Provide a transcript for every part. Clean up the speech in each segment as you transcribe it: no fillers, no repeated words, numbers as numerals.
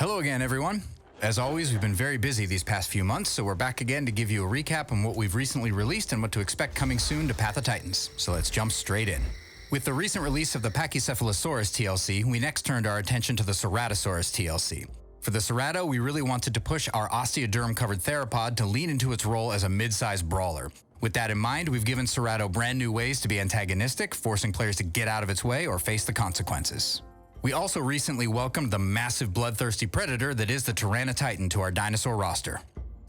Hello again, everyone. As always, we've been very busy these past few months, so we're back again to give you a recap on what we've recently released and what to expect coming soon to Path of Titans. So let's jump straight in. With the recent release of the Pachycephalosaurus TLC, we next turned our attention to the Ceratosaurus TLC. For the Cerato, we really wanted to push our osteoderm-covered theropod to lean into its role as a mid-sized brawler. With that in mind, we've given Cerato brand new ways to be antagonistic, forcing players to get out of its way or face the consequences. We also recently welcomed the massive bloodthirsty predator that is the Tyrannotitan to our dinosaur roster.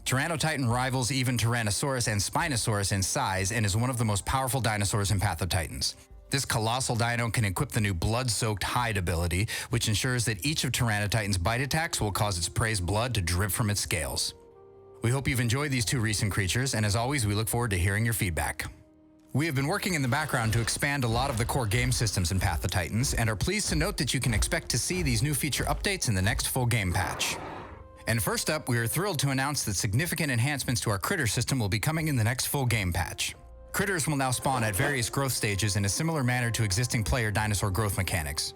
Tyrannotitan rivals even Tyrannosaurus and Spinosaurus in size and is one of the most powerful dinosaurs in Path of Titans. This colossal dino can equip the new blood-soaked hide ability, which ensures that each of Tyrannotitan's bite attacks will cause its prey's blood to drip from its scales. We hope you've enjoyed these two recent creatures, and as always, we look forward to hearing your feedback. We have been working in the background to expand a lot of the core game systems in Path of Titans, and are pleased to note that you can expect to see these new feature updates in the next full game patch. And first up, we are thrilled to announce that significant enhancements to our critter system will be coming in the next full game patch. Critters will now spawn at various growth stages in a similar manner to existing player dinosaur growth mechanics.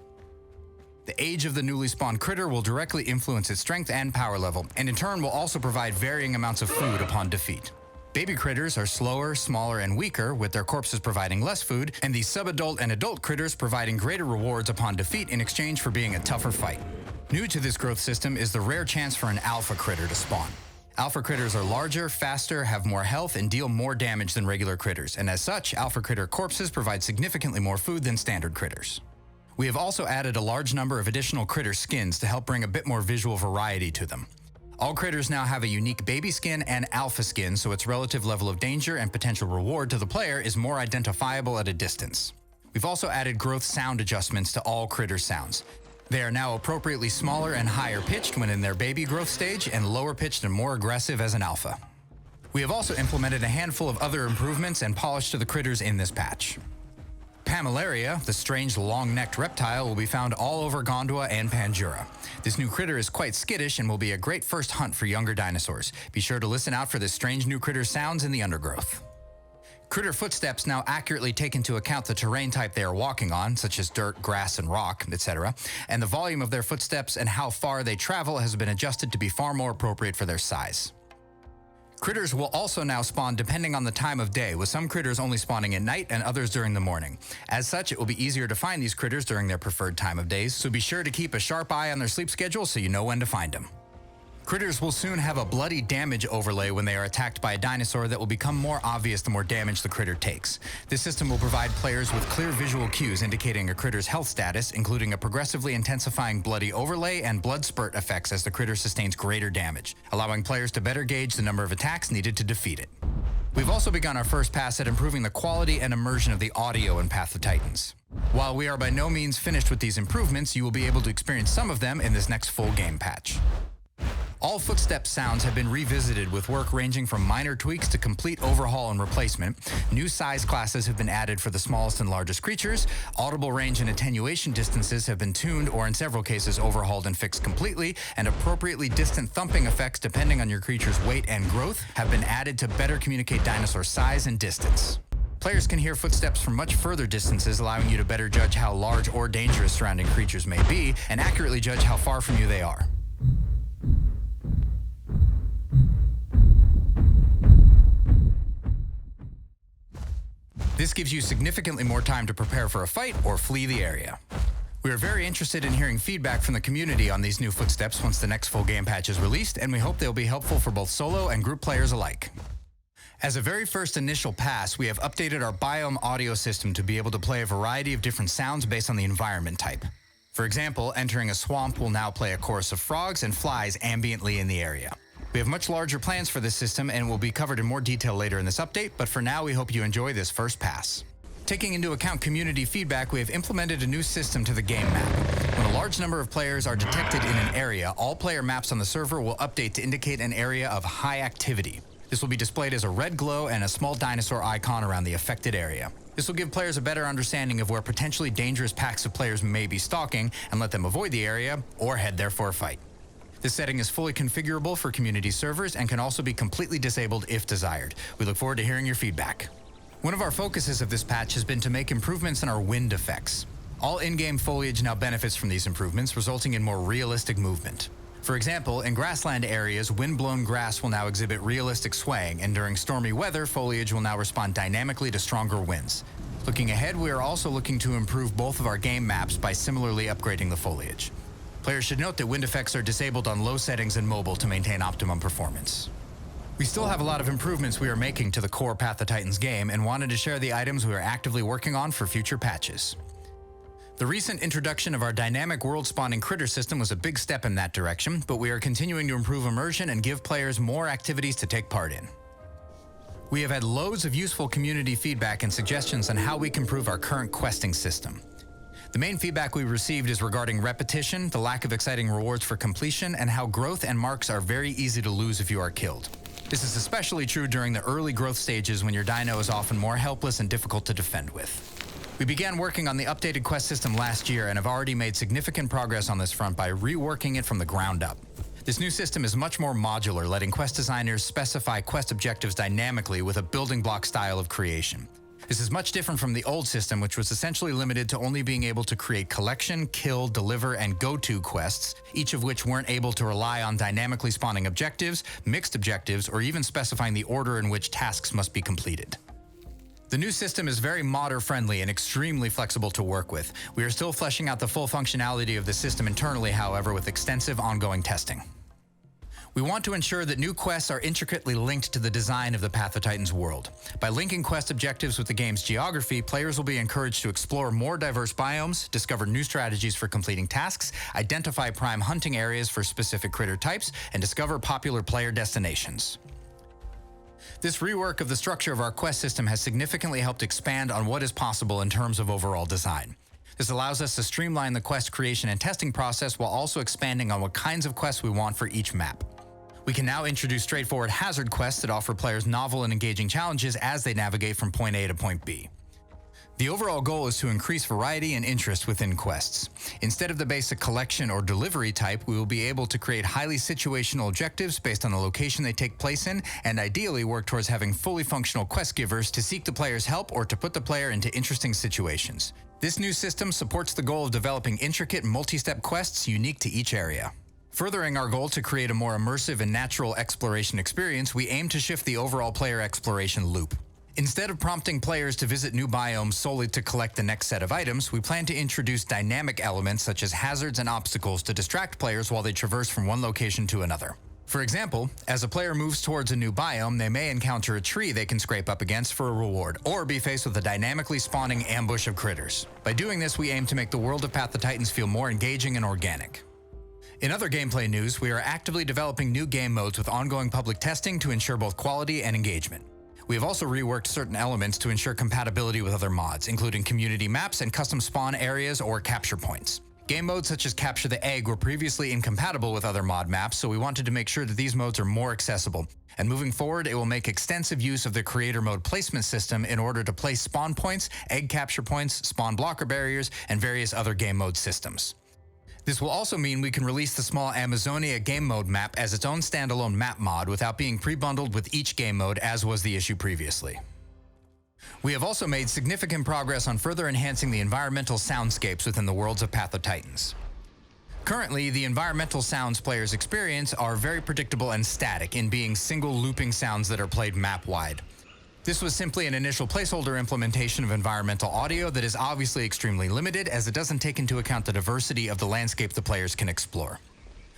The age of the newly spawned critter will directly influence its strength and power level, and in turn will also provide varying amounts of food upon defeat. Baby critters are slower, smaller, and weaker, with their corpses providing less food, and the subadult and adult critters providing greater rewards upon defeat in exchange for being a tougher fight. New to this growth system is the rare chance for an alpha critter to spawn. Alpha critters are larger, faster, have more health, and deal more damage than regular critters, and as such, alpha critter corpses provide significantly more food than standard critters. We have also added a large number of additional critter skins to help bring a bit more visual variety to them. All critters now have a unique baby skin and alpha skin, so its relative level of danger and potential reward to the player is more identifiable at a distance. We've also added growth sound adjustments to all critter sounds. They are now appropriately smaller and higher pitched when in their baby growth stage, and lower pitched and more aggressive as an alpha. We have also implemented a handful of other improvements and polish to the critters in this patch. Pamelaria, the strange long-necked reptile, will be found all over Gondwa and Panjura. This new critter is quite skittish and will be a great first hunt for younger dinosaurs. Be sure to listen out for this strange new critter sounds in the undergrowth. Critter footsteps now accurately take into account the terrain type they are walking on, such as dirt, grass, and rock, etc., and the volume of their footsteps and how far they travel has been adjusted to be far more appropriate for their size. Critters will also now spawn depending on the time of day, with some critters only spawning at night and others during the morning. As such, it will be easier to find these critters during their preferred time of days, so be sure to keep a sharp eye on their sleep schedule so you know when to find them. Critters will soon have a bloody damage overlay when they are attacked by a dinosaur that will become more obvious the more damage the critter takes. This system will provide players with clear visual cues indicating a critter's health status, including a progressively intensifying bloody overlay and blood spurt effects as the critter sustains greater damage, allowing players to better gauge the number of attacks needed to defeat it. We've also begun our first pass at improving the quality and immersion of the audio in Path of Titans. While we are by no means finished with these improvements, you will be able to experience some of them in this next full game patch. All footstep sounds have been revisited with work ranging from minor tweaks to complete overhaul and replacement. New size classes have been added for the smallest and largest creatures. Audible range and attenuation distances have been tuned or in several cases overhauled and fixed completely, and appropriately distant thumping effects depending on your creature's weight and growth have been added to better communicate dinosaur size and distance. Players can hear footsteps from much further distances, allowing you to better judge how large or dangerous surrounding creatures may be and accurately judge how far from you they are. This gives you significantly more time to prepare for a fight or flee the area. We are very interested in hearing feedback from the community on these new footsteps once the next full game patch is released, and we hope they'll be helpful for both solo and group players alike. As a very first initial pass, we have updated our biome audio system to be able to play a variety of different sounds based on the environment type. For example, entering a swamp will now play a chorus of frogs and flies ambiently in the area. We have much larger plans for this system and will be covered in more detail later in this update, but for now we hope you enjoy this first pass. Taking into account community feedback, we have implemented a new system to the game map. When a large number of players are detected in an area, all player maps on the server will update to indicate an area of high activity. This will be displayed as a red glow and a small dinosaur icon around the affected area. This will give players a better understanding of where potentially dangerous packs of players may be stalking and let them avoid the area or head there for a fight. This setting is fully configurable for community servers and can also be completely disabled if desired. We look forward to hearing your feedback. One of our focuses of this patch has been to make improvements in our wind effects. All in-game foliage now benefits from these improvements, resulting in more realistic movement. For example, in grassland areas, wind-blown grass will now exhibit realistic swaying, and during stormy weather, foliage will now respond dynamically to stronger winds. Looking ahead, we are also looking to improve both of our game maps by similarly upgrading the foliage. Players should note that wind effects are disabled on low settings and mobile to maintain optimum performance. We still have a lot of improvements we are making to the core Path of Titans game and wanted to share the items we are actively working on for future patches. The recent introduction of our dynamic world-spawning critter system was a big step in that direction, but we are continuing to improve immersion and give players more activities to take part in. We have had loads of useful community feedback and suggestions on how we can improve our current questing system. The main feedback we received is regarding repetition, the lack of exciting rewards for completion, and how growth and marks are very easy to lose if you are killed. This is especially true during the early growth stages when your dino is often more helpless and difficult to defend with. We began working on the updated quest system last year and have already made significant progress on this front by reworking it from the ground up. This new system is much more modular, letting quest designers specify quest objectives dynamically with a building block style of creation. This is much different from the old system, which was essentially limited to only being able to create collection, kill, deliver, and go-to quests, each of which weren't able to rely on dynamically spawning objectives, mixed objectives, or even specifying the order in which tasks must be completed. The new system is very modder-friendly and extremely flexible to work with. We are still fleshing out the full functionality of the system internally, however, with extensive ongoing testing. We want to ensure that new quests are intricately linked to the design of the Path of Titans world. By linking quest objectives with the game's geography, players will be encouraged to explore more diverse biomes, discover new strategies for completing tasks, identify prime hunting areas for specific critter types, and discover popular player destinations. This rework of the structure of our quest system has significantly helped expand on what is possible in terms of overall design. This allows us to streamline the quest creation and testing process while also expanding on what kinds of quests we want for each map. We can now introduce straightforward hazard quests that offer players novel and engaging challenges as they navigate from point A to point B. The overall goal is to increase variety and interest within quests. Instead of the basic collection or delivery type, we will be able to create highly situational objectives based on the location they take place in, and ideally work towards having fully functional quest givers to seek the player's help or to put the player into interesting situations. This new system supports the goal of developing intricate multi-step quests unique to each area. Furthering our goal to create a more immersive and natural exploration experience, we aim to shift the overall player exploration loop. Instead of prompting players to visit new biomes solely to collect the next set of items, we plan to introduce dynamic elements such as hazards and obstacles to distract players while they traverse from one location to another. For example, as a player moves towards a new biome, they may encounter a tree they can scrape up against for a reward, or be faced with a dynamically spawning ambush of critters. By doing this, we aim to make the world of Path of Titans feel more engaging and organic. In other gameplay news, we are actively developing new game modes with ongoing public testing to ensure both quality and engagement. We have also reworked certain elements to ensure compatibility with other mods, including community maps and custom spawn areas or capture points. Game modes such as Capture the Egg were previously incompatible with other mod maps, so we wanted to make sure that these modes are more accessible. And moving forward, it will make extensive use of the creator mode placement system in order to place spawn points, egg capture points, spawn blocker barriers, and various other game mode systems. This will also mean we can release the small Amazonia game mode map as its own standalone map mod without being pre-bundled with each game mode, as was the issue previously. We have also made significant progress on further enhancing the environmental soundscapes within the worlds of Path of Titans. Currently, the environmental sounds players experience are very predictable and static in being single looping sounds that are played map-wide. This was simply an initial placeholder implementation of environmental audio that is obviously extremely limited, as it doesn't take into account the diversity of the landscape the players can explore.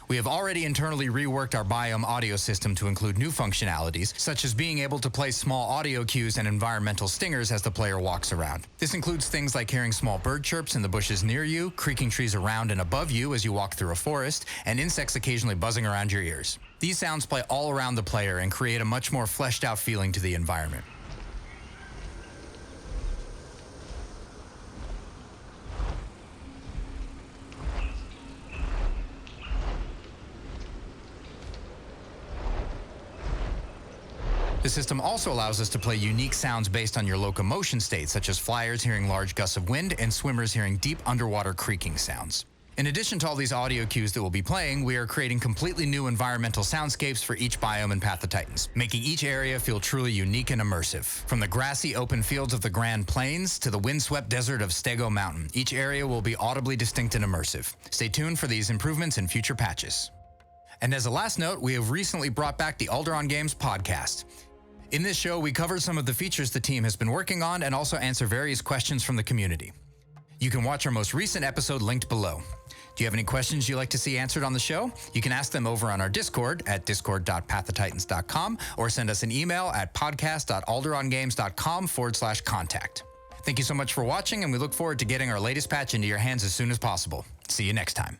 We have already internally reworked our biome audio system to include new functionalities, such as being able to place small audio cues and environmental stingers as the player walks around. This includes things like hearing small bird chirps in the bushes near you, creaking trees around and above you as you walk through a forest, and insects occasionally buzzing around your ears. These sounds play all around the player and create a much more fleshed out feeling to the environment. The system also allows us to play unique sounds based on your locomotion state, such as flyers hearing large gusts of wind and swimmers hearing deep underwater creaking sounds. In addition to all these audio cues that we'll be playing, we are creating completely new environmental soundscapes for each biome in Path of Titans, making each area feel truly unique and immersive. From the grassy open fields of the Grand Plains to the windswept desert of Stego Mountain, each area will be audibly distinct and immersive. Stay tuned for these improvements in future patches. And as a last note, we have recently brought back the Alderaan Games podcast. In this show, we cover some of the features the team has been working on and also answer various questions from the community. You can watch our most recent episode linked below. Do you have any questions you'd like to see answered on the show? You can ask them over on our Discord at discord.paththetitans.com or send us an email at podcast.alderaangames.com/contact. Thank you so much for watching, and we look forward to getting our latest patch into your hands as soon as possible. See you next time.